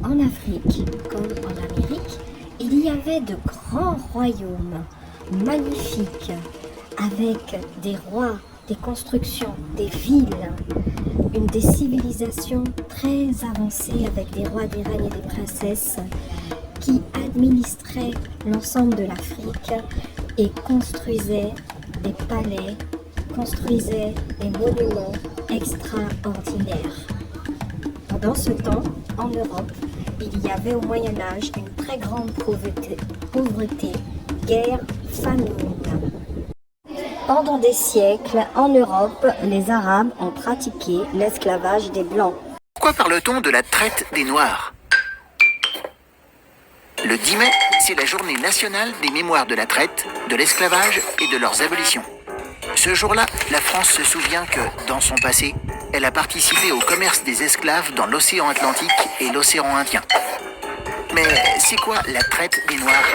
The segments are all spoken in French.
En Afrique, comme en Amérique, il y avait de grands royaumes magnifiques avec des rois, des constructions, des villes, des civilisations très avancées avec des rois, des reines et des princesses qui administraient l'ensemble de l'Afrique et construisaient des palais, construisaient des monuments extraordinaires. Pendant ce temps, en Europe, il y avait au Moyen-Âge une très grande pauvreté, guerre, famine. Pendant des siècles, en Europe, les Arabes ont pratiqué l'esclavage des Blancs. Pourquoi parle-t-on de la traite des Noirs? Le 10 mai, c'est la journée nationale des mémoires de la traite, de l'esclavage et de leurs abolitions. Ce jour-là, la France se souvient que, dans son passé, elle a participé au commerce des esclaves dans l'océan Atlantique et l'océan Indien. Mais c'est quoi la traite des Noirs?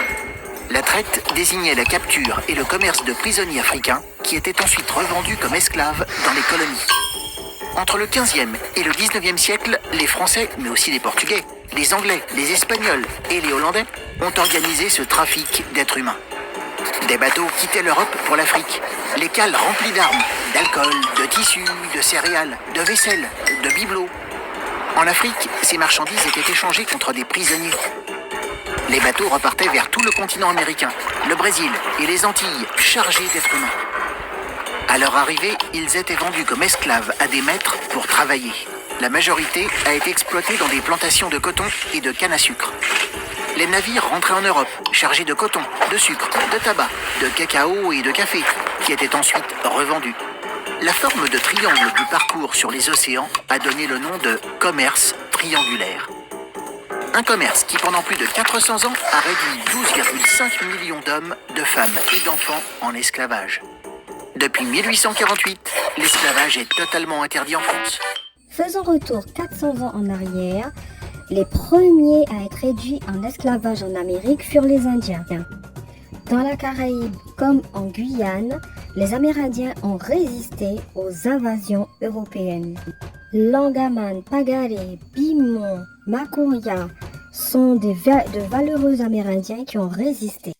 La traite désignait la capture et le commerce de prisonniers africains qui étaient ensuite revendus comme esclaves dans les colonies. Entre le 15e et le 19e siècle, les Français, mais aussi les Portugais, les Anglais, les Espagnols et les Hollandais ont organisé ce trafic d'êtres humains. Des bateaux quittaient l'Europe pour l'Afrique, les cales remplies d'armes, d'alcool, de tissus, de céréales, de vaisselle, de bibelots. En Afrique, ces marchandises étaient échangées contre des prisonniers. Les bateaux repartaient vers tout le continent américain, le Brésil et les Antilles, chargés d'êtres humains. À leur arrivée, ils étaient vendus comme esclaves à des maîtres pour travailler. La majorité a été exploitée dans des plantations de coton et de canne à sucre. Les navires rentraient en Europe, chargés de coton, de sucre, de tabac, de cacao et de café, qui étaient ensuite revendus. La forme de triangle du parcours sur les océans a donné le nom de commerce triangulaire. Un commerce qui, pendant plus de 400 ans, a réduit 12,5 millions d'hommes, de femmes et d'enfants en esclavage. Depuis 1848, l'esclavage est totalement interdit en France. Faisant retour 400 ans en arrière, les premiers à être réduits en esclavage en Amérique furent les Indiens. Dans la Caraïbe comme en Guyane, les Amérindiens ont résisté aux invasions européennes. Langaman, Pagaré, Bimon, Makuria sont de valeureux Amérindiens qui ont résisté.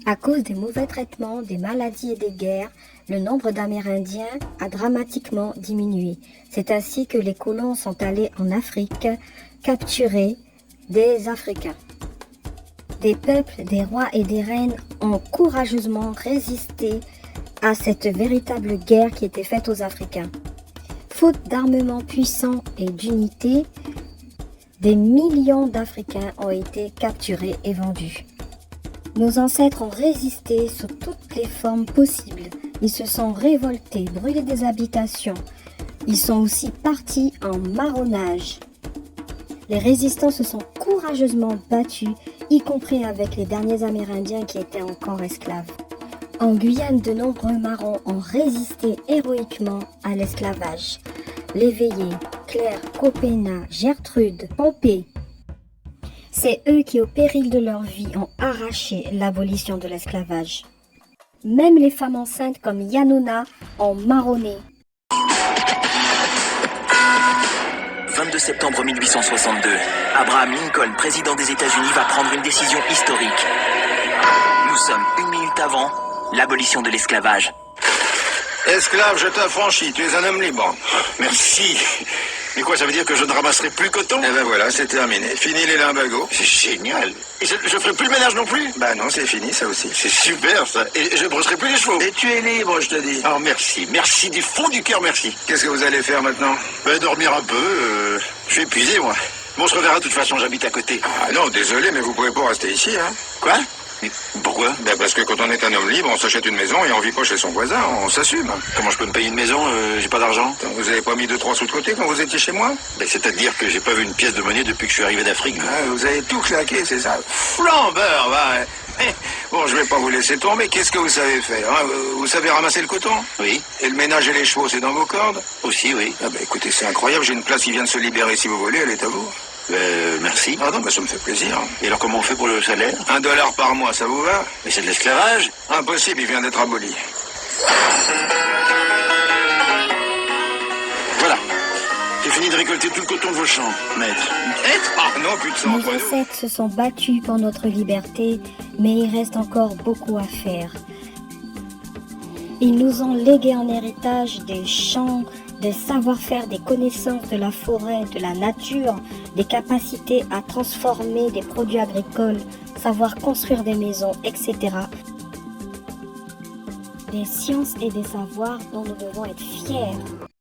À cause des mauvais traitements, des maladies et des guerres, le nombre d'Amérindiens a dramatiquement diminué. C'est ainsi que les colons sont allés en Afrique capturer des Africains. Des peuples, des rois et des reines ont courageusement résisté à cette véritable guerre qui était faite aux Africains. Faute d'armement puissant et d'unité, des millions d'Africains ont été capturés et vendus. Nos ancêtres ont résisté sous toutes les formes possibles. Ils se sont révoltés, brûlé des habitations. Ils sont aussi partis en marronnage. Les résistants se sont courageusement battus, y compris avec les derniers Amérindiens qui étaient encore esclaves. En Guyane, de nombreux marrons ont résisté héroïquement à l'esclavage. L'éveillé, Claire, Copena, Gertrude, Pompée. C'est eux qui, au péril de leur vie, ont arraché l'abolition de l'esclavage. Même les femmes enceintes comme Yanona ont marronné. 22 septembre 1862, Abraham Lincoln, président des États-Unis, va prendre une décision historique. Nous sommes 1 minute avant l'abolition de l'esclavage. Esclave, je t'affranchis, tu es un homme libre. Merci. Mais quoi, ça veut dire que je ne ramasserai plus coton? Eh ben voilà, c'est terminé. Fini les limbagos. C'est génial. Et je ferai plus le ménage non plus? Bah non, c'est fini, ça aussi. C'est super, ça. Et je brosserai plus les chevaux. Et tu es libre, je te dis. Oh, merci. Merci du fond du cœur, merci. Qu'est-ce que vous allez faire maintenant? Ben, dormir un peu. Je suis épuisé, moi. Bon, on se reverra de toute façon, j'habite à côté. Ah non, désolé, mais vous pouvez pas rester ici, hein. Quoi? Mais pourquoi? Ben parce que quand on est un homme libre, on s'achète une maison et on vit pas chez son voisin, on s'assume. Comment je peux me payer une maison? J'ai pas d'argent. Vous avez pas mis 2-3 sous de côté quand vous étiez chez moi? Ben c'est-à-dire que j'ai pas vu une pièce de monnaie depuis que je suis arrivé d'Afrique. Ah, vous avez tout claqué, c'est ça? Flambeur, va. Bon, je vais pas vous laisser tomber. Qu'est-ce que vous savez faire, hein? Vous savez ramasser le coton? Oui. Et le ménage et les chevaux, c'est dans vos cordes? Aussi, oui. Ah ben écoutez, c'est incroyable, j'ai une place qui vient de se libérer. Si vous voulez, elle est à vous. Merci. Ah non, bah ça me fait plaisir. Et alors comment on fait pour le salaire? $1 par mois, ça vous va? Mais c'est de l'esclavage. Impossible, il vient d'être aboli. Voilà. C'est fini. fini de récolter tout le coton de vos champs, maître. Maître? Ah non, plus de sang entre Les nous. ancêtres se sont battus pour notre liberté, mais il reste encore beaucoup à faire. Ils nous ont légué en héritage des champs, des savoir-faire, des connaissances de la forêt, de la nature, des capacités à transformer des produits agricoles, savoir construire des maisons, etc. Des sciences et des savoirs dont nous devons être fiers.